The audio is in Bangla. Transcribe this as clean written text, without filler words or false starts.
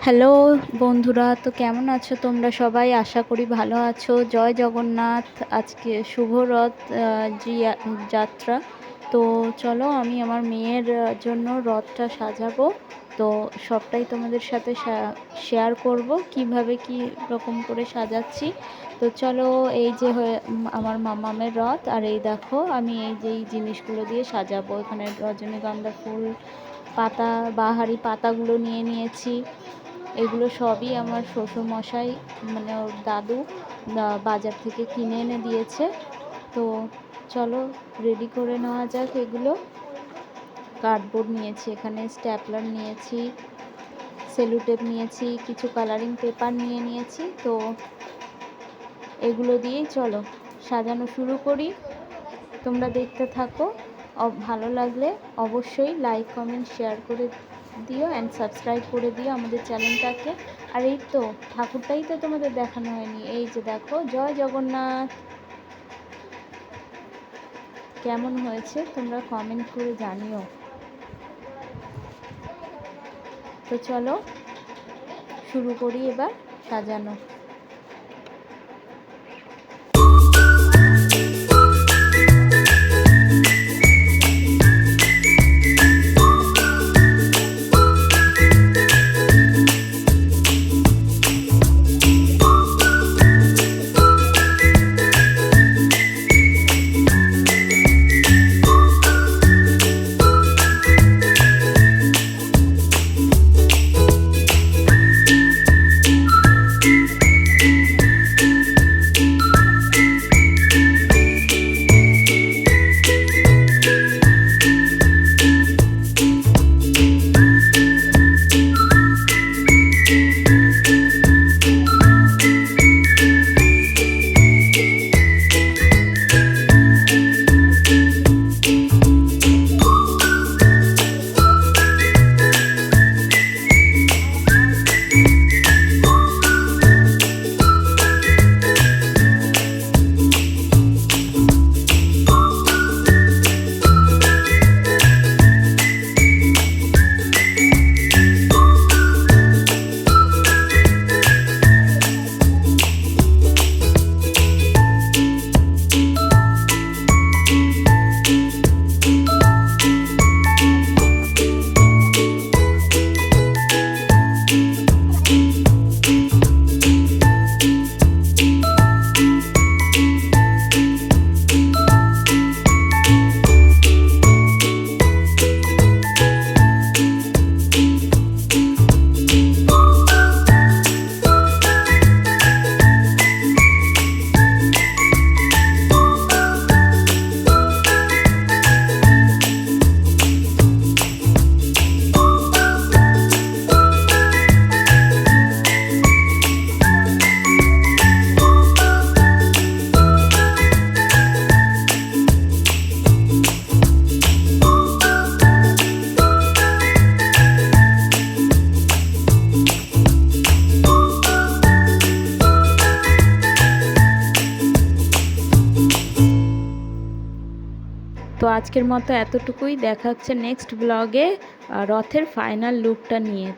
হ্যালো বন্ধুরা, তো কেমন আছো তোমরা সবাই? আশা করি ভালো আছো। জয় জগন্নাথ। আজকে শুভ রথ যাত্রা। তো চলো, আমি আমার মেয়ের জন্য রথটা সাজাবো। তো সবটাই তোমাদের সাথে শেয়ার করব, কিভাবে কি রকম করে সাজাচ্ছি। তো চলো, এই যে আমার মামামের রথ, আর এই দেখো আমি এই যে এই জিনিসগুলো দিয়ে সাজাবো। এখানে রজনীগন্ধা ফুল, পাতা, বাহারি পাতাগুলো নিয়ে নিয়েছি। এগুলো সবই আমার শ্বশুরমশাই, মানে ওর দাদু বাজার থেকে কিনে এনে দিয়েছে। তো চলো রেডি করে নেওয়া যাক। এগুলো কার্ডবোর্ড নিয়েছি, এখানে স্ট্যাপলার নিয়েছি, সেলুটেপ নিয়েছি, কিছু কালারিং পেপার নিয়ে নিয়েছি। তো এগুলো দিয়েই চলো সাজানো শুরু করি। তোমরা দেখতে থাকো। ভালো লাগলে অবশ্যই লাইক, কমেন্ট, শেয়ার করে দিও অ্যান্ড সাবস্ক্রাইব করে দিও আমাদের চ্যানেলটাকে। আর এই তো ঠাকুরটাই তো তোমাদের দেখানো হয়নি। এই যে দেখো, জয় জগন্নাথ। কেমন হয়েছে তোমরা কমেন্ট করে জানিও। তো চলো শুরু করি এবার সাজানো। তো আজকের মতো এতটুকুই। দেখা হচ্ছে নেক্সট ব্লগে রথের ফাইনাল লুকটা নিয়ে।